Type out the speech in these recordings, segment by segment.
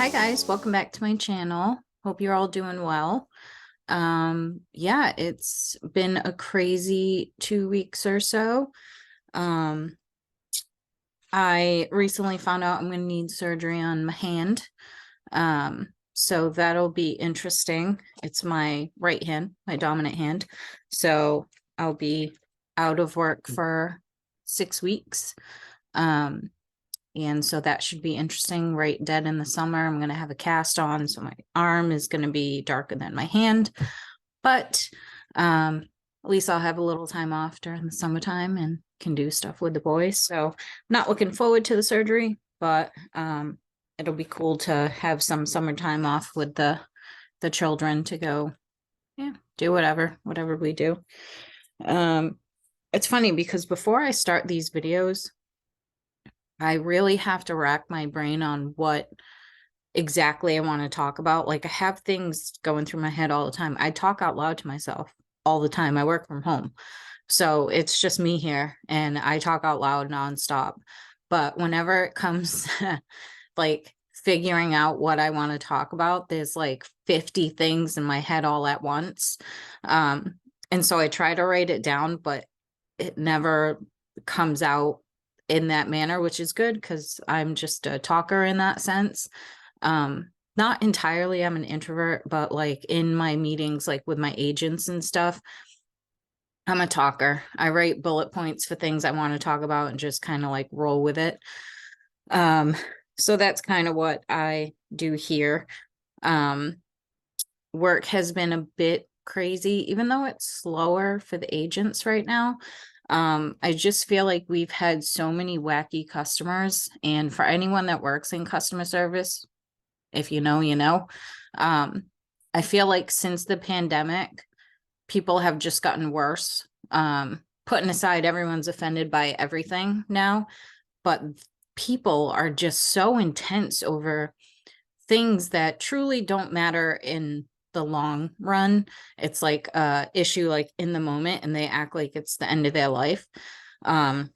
Hi guys, welcome back to my channel. Hope you're all doing well. Yeah, it's been a crazy 2 weeks or so. Um, I recently found out I'm going to need surgery on my hand. So that'll be interesting. It's my right hand, my dominant hand. So I'll be out of work for 6 weeks. Um, and so that should be interesting. Right dead in the summer, I'm going to have a cast on. So my arm is going to be darker than my hand. But at least I'll have a little time off during the summertime and can do stuff with the boys. So I'm not looking forward to the surgery, but it'll be cool to have some summertime off with the children to go, yeah, do whatever we do. It's funny because before I start these videos, I really have to rack my brain on what exactly I want to talk about. Like I have things going through my head all the time. I talk out loud to myself all the time. I work from home. So it's just me here and I talk out loud nonstop. But whenever it comes like figuring out what I want to talk about, there's like 50 things in my head all at once. And so I try to write it down, but it never comes out in that manner, which is good because I'm just a talker in that sense. Not entirely, I'm an introvert, but like in my meetings, like with my agents and stuff, I'm a talker. I write bullet points for things I want to talk about and just kind of like roll with it. So that's kind of what I do here. Work has been a bit crazy, even though it's slower for the agents right now. I just feel like we've had so many wacky customers, and for anyone that works in customer service, if you know, you know. I feel like since the pandemic, people have just gotten worse. Putting aside everyone's offended by everything now, but people are just so intense over things that truly don't matter in the long run. It's like a issue like in the moment and they act like it's the end of their life. I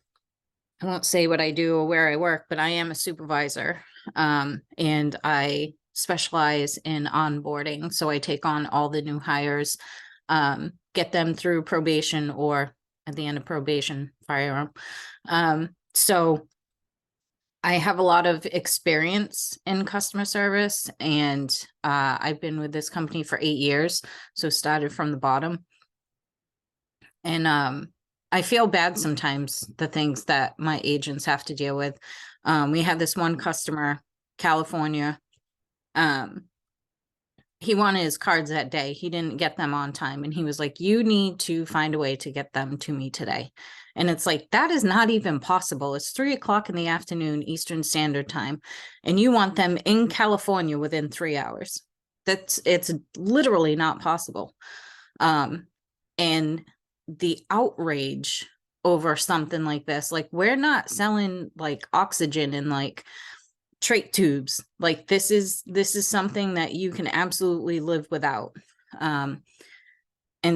won't say what I do or where I work, but I am a supervisor. And I specialize in onboarding. So I take on all the new hires, get them through probation or at the end of probation, fire them. So I have a lot of experience in customer service, and I've been with this company for 8 years. So started from the bottom. And I feel bad sometimes, the things that my agents have to deal with. We had this one customer, California. He wanted his cards that day. He didn't get them on time. And he was like, you need to find a way to get them to me today. And it's like, that is not even possible. It's 3 o'clock in the afternoon, Eastern Standard Time. And you want them in California within 3 hours. It's literally not possible. And the outrage over something like this, like we're not selling like oxygen and like trach tubes. Like this is something that you can absolutely live without. And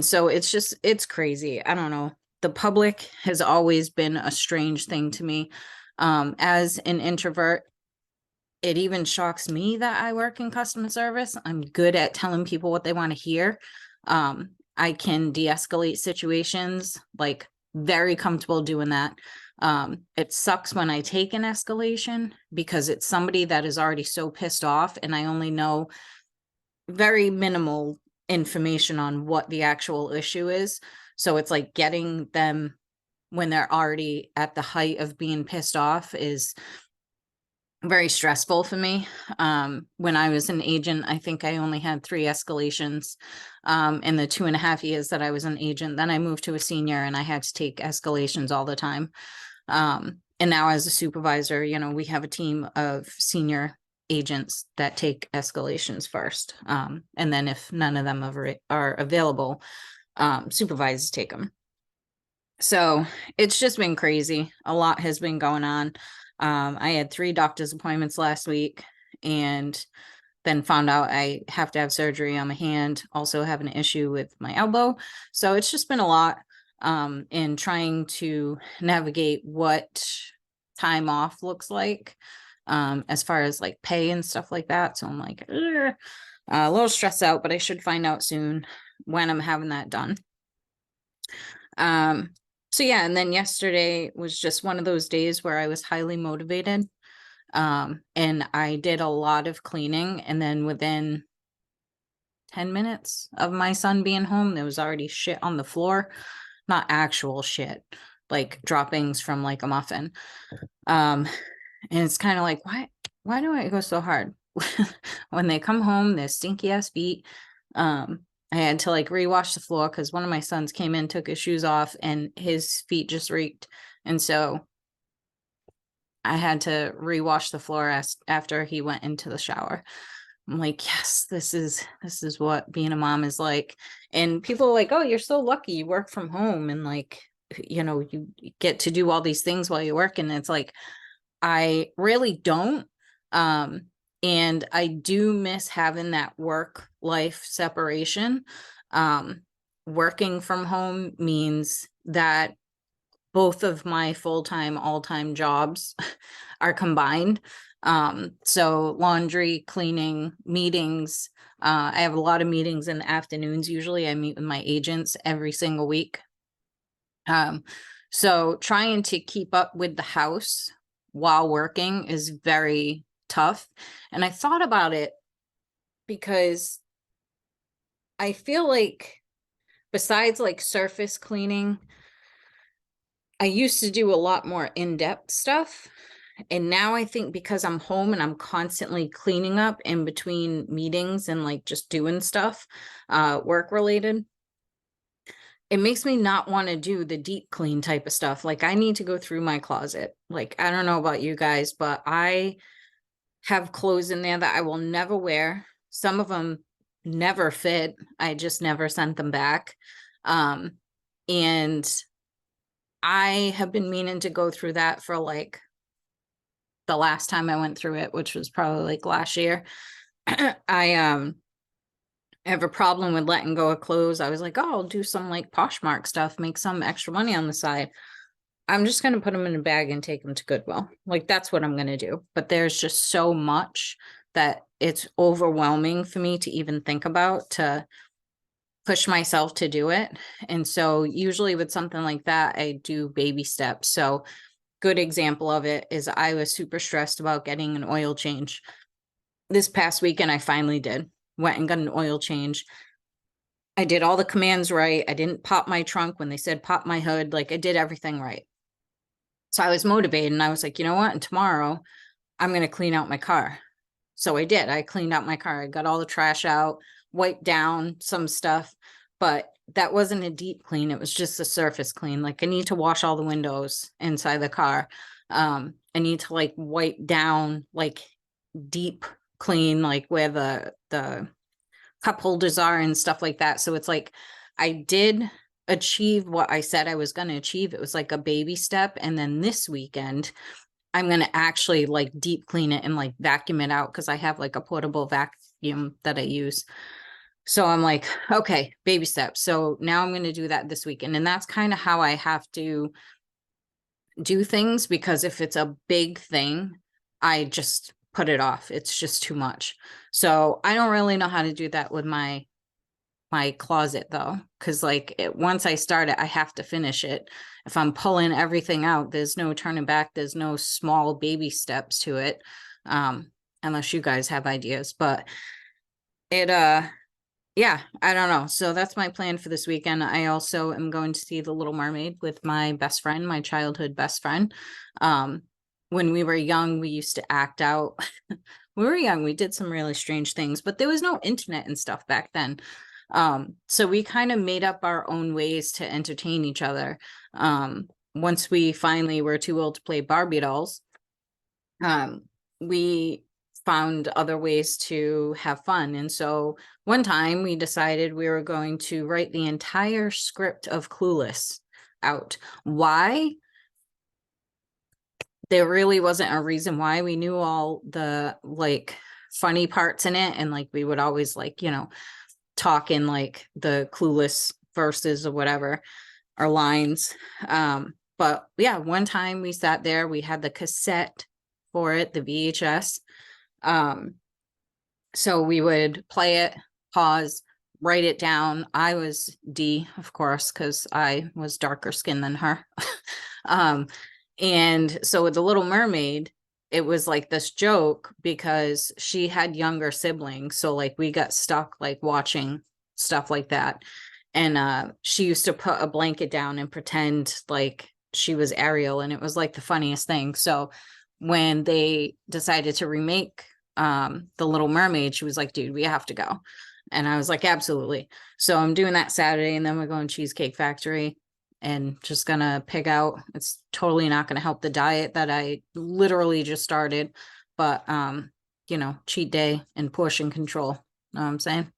so it's crazy. I don't know. The public has always been a strange thing to me. As an introvert, it even shocks me that I work in customer service. I'm good at telling people what they want to hear. I can de-escalate situations, like very comfortable doing that. It sucks when I take an escalation because it's somebody that is already so pissed off and I only know very minimal information on what the actual issue is. So it's like getting them when they're already at the height of being pissed off is very stressful for me. When I was an agent, I think I only had 3 escalations in the 2.5 years that I was an agent. Then I moved to a senior and I had to take escalations all the time. And now as a supervisor, you know, we have a team of senior agents that take escalations first. And then if none of them are available, supervisors take them. So it's just been crazy. A lot has been going on. I had 3 doctor's appointments last week and then found out I have to have surgery on my hand, also have an issue with my elbow. So it's just been a lot in trying to navigate what time off looks like. as far as like pay and stuff like that. So I'm like, "Ugh." A little stressed out, but I should find out soon when I'm having that done. So yeah, and then yesterday was just one of those days where I was highly motivated. And I did a lot of cleaning, and then within 10 minutes of my son being home, there was already shit on the floor. Not actual shit, like droppings from like a muffin. Um, and it's kind of like, why do I go so hard? When they come home, their stinky ass feet. I had to like rewash the floor because one of my sons came in, took his shoes off, and his feet just reeked. And so I had to rewash the floor after he went into the shower. I'm like, yes, this is what being a mom is like. And people are like, oh, you're so lucky you work from home and like, you get to do all these things while you work. And it's like, I really don't. And I do miss having that work life separation. Working from home means that both of my full-time, all-time jobs are combined. So laundry, cleaning, meetings. I have a lot of meetings in the afternoons. Usually I meet with my agents every single week. So trying to keep up with the house while working is very tough. And I thought about it because I feel like besides like surface cleaning, I used to do a lot more in-depth stuff. And now I think because I'm home and I'm constantly cleaning up in between meetings and like just doing stuff, work related, it makes me not want to do the deep clean type of stuff. Like I need to go through my closet. Like, I don't know about you guys, but I have clothes in there that I will never wear. Some of them never fit. I just never sent them back. And I have been meaning to go through that for like the last time I went through it, which was probably like last year. I have a problem with letting go of clothes. I was like, oh, I'll do some like Poshmark stuff, make some extra money on the side. I'm just going to put them in a bag and take them to Goodwill. Like that's what I'm going to do. But there's just so much that it's overwhelming for me to even think about, to push myself to do it. And so usually with something like that, I do baby steps. So good example of it is I was super stressed about getting an oil change. This past weekend, I finally did. Went and got an oil change. I did all the commands right. I didn't pop my trunk when they said pop my hood. Like I did everything right. So I was motivated and I was like, you know what? And tomorrow I'm going to clean out my car. So I did. I cleaned out my car. I got all the trash out, wiped down some stuff, but that wasn't a deep clean. It was just a surface clean. Like I need to wash all the windows inside the car. I need to like wipe down like deep clean, like where the cup holders are and stuff like that. So it's like I did achieve what I said I was going to achieve. It was like a baby step. And then this weekend, I'm going to actually like deep clean it and like vacuum it out because I have like a portable vacuum that I use. So I'm like, okay, baby steps. So now I'm going to do that this weekend. And that's kind of how I have to do things, because if it's a big thing, I just put it off. It's just too much. So I don't really know how to do that with my closet though, because like once I start it, I have to finish it. If I'm pulling everything out, there's no turning back. There's no small baby steps to it, unless you guys have ideas. But it yeah, I don't know. So that's my plan for this weekend. I also am going to see The Little Mermaid with my best friend, my childhood best friend. When we were young, we used to act out. We were young, we did some really strange things, but there was no internet and stuff back then. So we kind of made up our own ways to entertain each other. Once we finally were too old to play Barbie dolls, we found other ways to have fun. And so one time we decided we were going to write the entire script of Clueless out. Why? There really wasn't a reason why. We knew all the like funny parts in it, and like we would always like, talk in like the Clueless verses or whatever, or lines. But yeah, one time we sat there, we had the cassette for it, the VHS. So we would play it, pause, write it down. I was D, of course, because I was darker skinned than her. And so with the Little Mermaid, it was like this joke because she had younger siblings. So like we got stuck like watching stuff like that. And she used to put a blanket down and pretend like she was Ariel, and it was like the funniest thing. So when they decided to remake the Little Mermaid, she was like, dude, we have to go. And I was like, absolutely. So I'm doing that Saturday, and then we're going Cheesecake Factory and just gonna pick out. It's totally not gonna help the diet that I literally just started, but you know, cheat day and portion control. Know what I'm saying?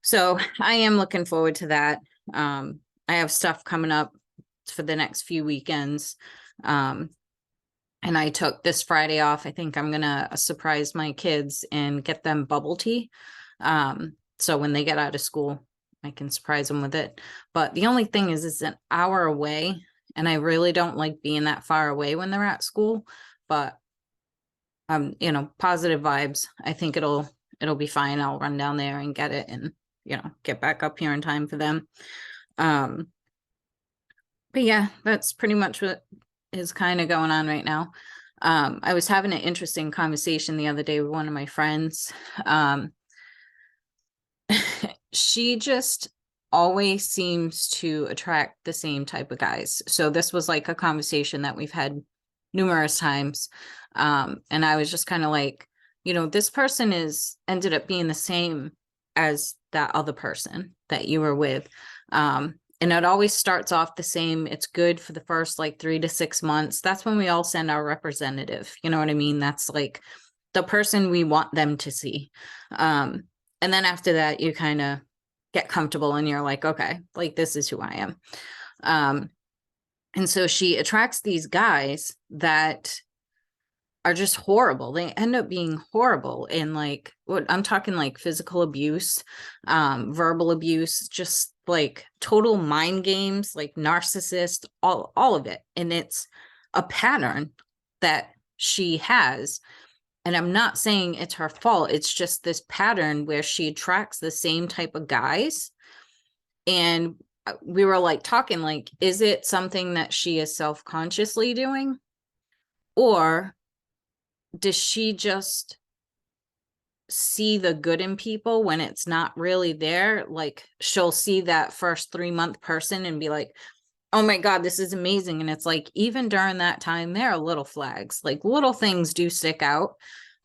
So I am looking forward to that. I have stuff coming up for the next few weekends. And I took this Friday off. I think I'm gonna surprise my kids and get them bubble tea. So when they get out of school, I can surprise them with it. But the only thing is, it's an hour away, and I really don't like being that far away when they're at school. But you know, positive vibes. I think it'll be fine. I'll run down there and get it, and you know, get back up here in time for them. But yeah, that's pretty much what is kind of going on right now. I was having an interesting conversation the other day with one of my friends. She just always seems to attract the same type of guys. So this was like a conversation that we've had numerous times. And I was just kind of like, you know, this person is ended up being the same as that other person that you were with. And it always starts off the same. It's good for the first like 3 to 6 months. That's when we all send our representative. You know what I mean? That's like the person we want them to see. And then after that, you kind of get comfortable and you're like, okay, like this is who I am. And so she attracts these guys that are just horrible. They end up being horrible in like what I'm talking like physical abuse, verbal abuse, just like total mind games, like narcissist, all of it. And it's a pattern that she has. And I'm not saying it's her fault. It's just this pattern where she attracts the same type of guys. And we were like talking like, is it something that she is self-consciously doing? Or does she just see the good in people when it's not really there? Like she'll see that first 3-month person and be like, oh my God, this is amazing. And it's like, even during that time, there are little flags, like little things do stick out.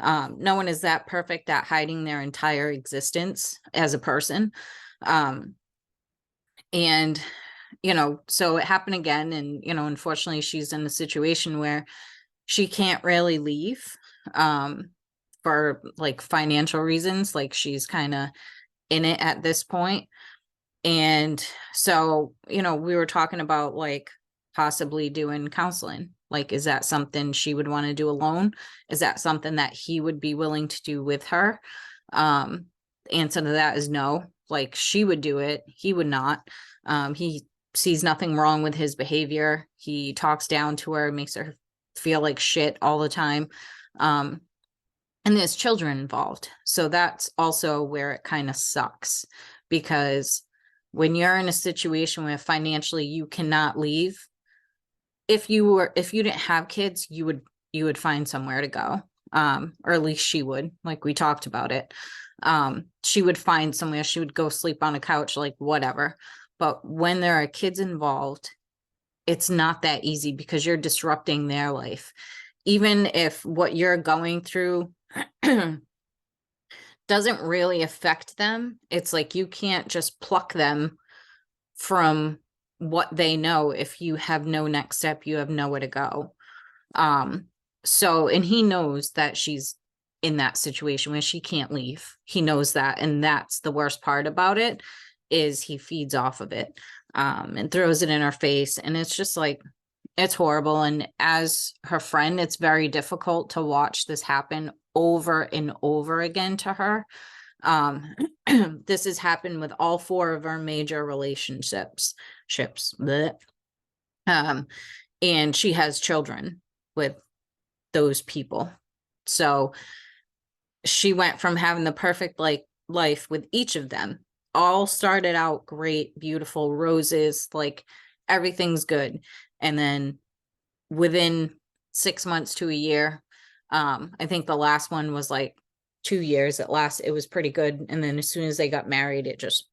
No one is that perfect at hiding their entire existence as a person. And, you know, so it happened again. And, you know, unfortunately, she's in a situation where she can't really leave for like financial reasons. Like she's kind of in it at this point. And so, you know, we were talking about like possibly doing counseling. Like, is that something she would want to do alone? Is that something that he would be willing to do with her? The answer to that is no. Like, she would do it. He would not. He sees nothing wrong with his behavior. He talks down to her, makes her feel like shit all the time. And there's children involved. So that's also where it kind of sucks, because when you're in a situation where financially you cannot leave, if you didn't have kids, you would find somewhere to go. Or at least she would, like we talked about it. She would find somewhere, she would go sleep on a couch, like whatever. But when there are kids involved, it's not that easy because you're disrupting their life. Even if what you're going through doesn't really affect them, it's like you can't just pluck them from what they know. If you have no next step, you have nowhere to go. So, and he knows that she's in that situation where she can't leave. He knows that. And that's the worst part about it, is he feeds off of it, and throws it in her face. And it's just like, it's horrible. And as her friend, it's very difficult to watch this happen over and over again to her. This has happened with all 4 of our major relationships. And she has children with those people. So she went from having the perfect like life with each of them, all started out great, beautiful roses, like everything's good. And then within 6 months to a year, I think the last one was like 2 years at last, it was pretty good. And then as soon as they got married, it just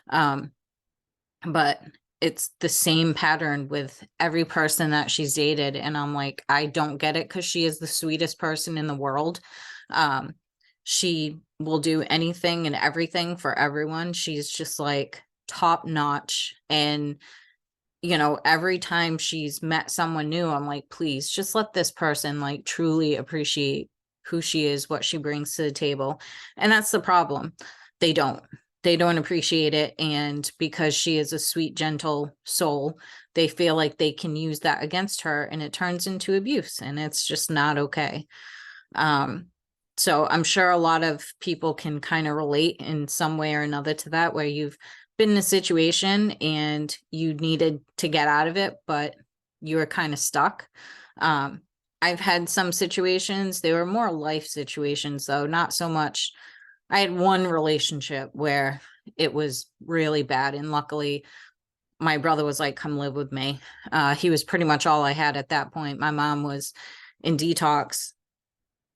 um but it's the same pattern with every person that she's dated. And I'm like, I don't get it, because she is the sweetest person in the world. um she will do anything and everything for everyone. She's just like top notch. And every time she's met someone new, I'm like, please just let this person like truly appreciate who she is, what she brings to the table. And that's the problem. They don't. They don't appreciate it. And because she is a sweet, gentle soul, they feel like they can use that against her, and it turns into abuse, and it's just not okay. Um, so I'm sure a lot of people can kind of relate in some way or another to that, where you've been in a situation and you needed to get out of it, but you were kind of stuck. Um, I've had some situations, they were more life situations though, not so much. I had one relationship where it was really bad, and luckily my brother was like, come live with me. He was pretty much all I had at that point. My mom was in detox.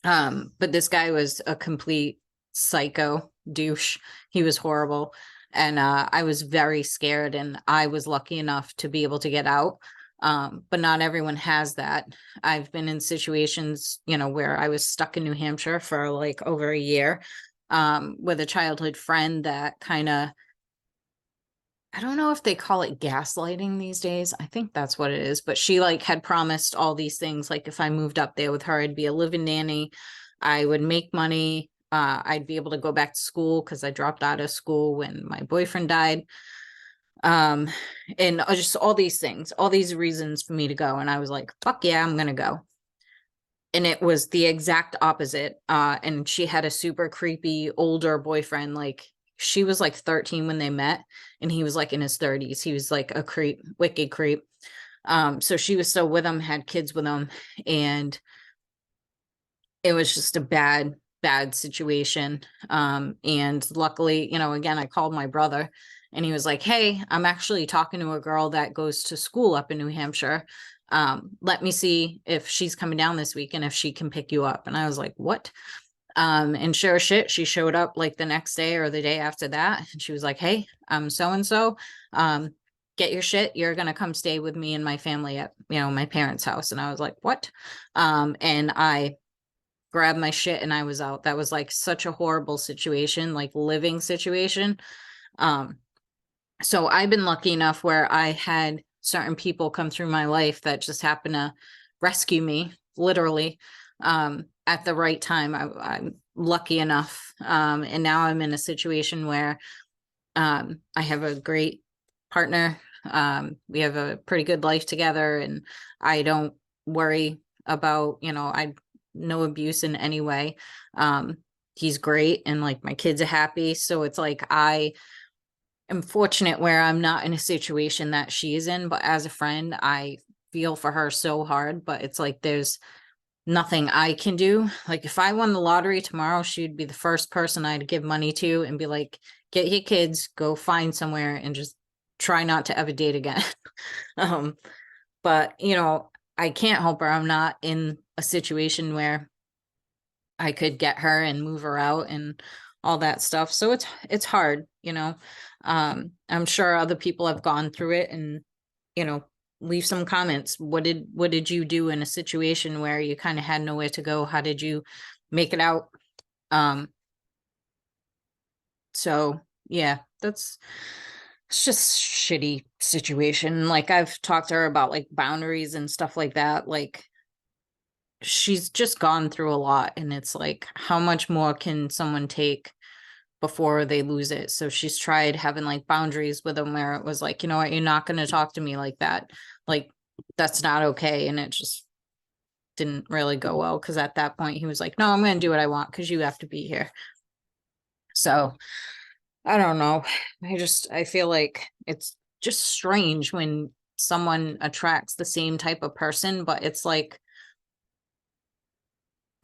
But this guy was a complete psycho douche. He was horrible. And I was very scared, and I was lucky enough to be able to get out. But not everyone has that. I've been in situations, where I was stuck in New Hampshire for like over a year, with a childhood friend that kind of, I don't know if they call it gaslighting these days. I think that's what it is. But she like had promised all these things. Like if I moved up there with her, I'd be a living nanny. I would make money. I'd be able to go back to school because I dropped out of school when my boyfriend died. Um, and just all these things, all these reasons for me to go. And I was like, fuck yeah, I'm gonna go. And it was the exact opposite. And she had a super creepy older boyfriend. Like she was like 13 when they met, and he was like in his 30s. He was like a creep, wicked creep. So she was still with him, had kids with him, and it was just a bad situation. And luckily, again, I called my brother, and he was like, hey, I'm actually talking to a girl that goes to school up in New Hampshire. Let me see if she's coming down this week and if she can pick you up. And I was like, what? And sure as shit, she showed up like the next day or the day after that. And she was like, hey, I'm so-and-so. Get your shit. You're going to come stay with me and my family at, my parents' house. And I was like, what? And I grabbed my shit and I was out. That was like such a horrible situation, like living situation. Um, so I've been lucky enough where I had certain people come through my life that just happened to rescue me, literally, at the right time. I'm lucky enough. And now I'm in a situation where I have a great partner. We have a pretty good life together, and I don't worry about, I no abuse in any way. He's great, and like my kids are happy. So it's like I am fortunate where I'm not in a situation that she is in, but as a friend, I feel for her so hard. But it's like there's nothing I can do. Like if I won the lottery tomorrow, she'd be the first person I'd give money to and be like, get your kids, go find somewhere and just try not to ever date again. um, but I can't help her. I'm not in a situation where I could get her and move her out and all that stuff. So it's hard. I'm sure other people have gone through it, and you know, leave some comments. What did you do in a situation where you kind of had nowhere to go? How did you make it out? Um, so yeah, it's just shitty situation. Like I've talked to her about like boundaries and stuff like that. Like she's just gone through a lot, and it's like, how much more can someone take before they lose it? So she's tried having like boundaries with him where it was like, you know what, you're not going to talk to me like that. Like that's not okay. And it just didn't really go well, because at that point he was like, no, I'm going to do what I want because you have to be here. So I don't know. I feel like it's just strange when someone attracts the same type of person, but it's like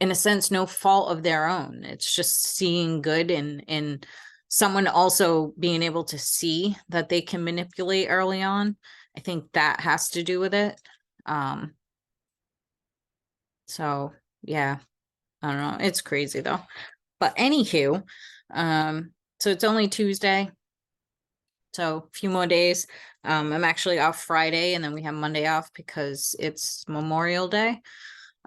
in a sense, no fault of their own. It's just seeing good and someone also being able to see that they can manipulate early on. I think that has to do with it. So yeah, I don't know. It's crazy though. But anywho, so it's only Tuesday. So a few more days. I'm actually off Friday and then we have Monday off because it's Memorial Day.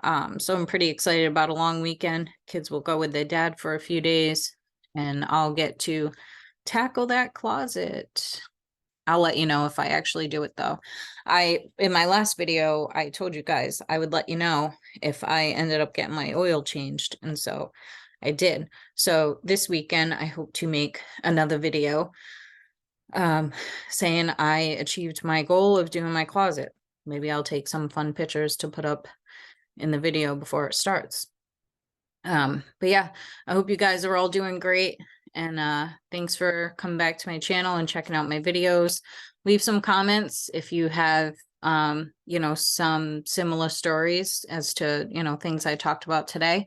So I'm pretty excited about a long weekend. Kids will go with their dad for a few days and I'll get to tackle that closet. I'll let you know if I actually do it though. In my last video, I told you guys I would let you know if I ended up getting my oil changed. And so I did. So this weekend, I hope to make another video saying I achieved my goal of doing my closet. Maybe I'll take some fun pictures to put up in the video before it starts. But yeah, I hope you guys are all doing great. And thanks for coming back to my channel and checking out my videos. Leave some comments if you have some similar stories as to, things I talked about today.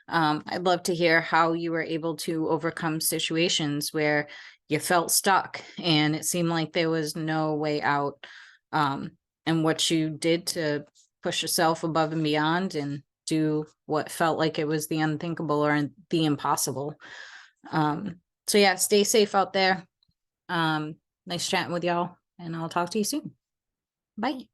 I'd love to hear how you were able to overcome situations where you felt stuck and it seemed like there was no way out, and what you did to push yourself above and beyond and do what felt like it was the unthinkable or the impossible. So yeah, stay safe out there. Nice chatting with y'all, and I'll talk to you soon. Bye.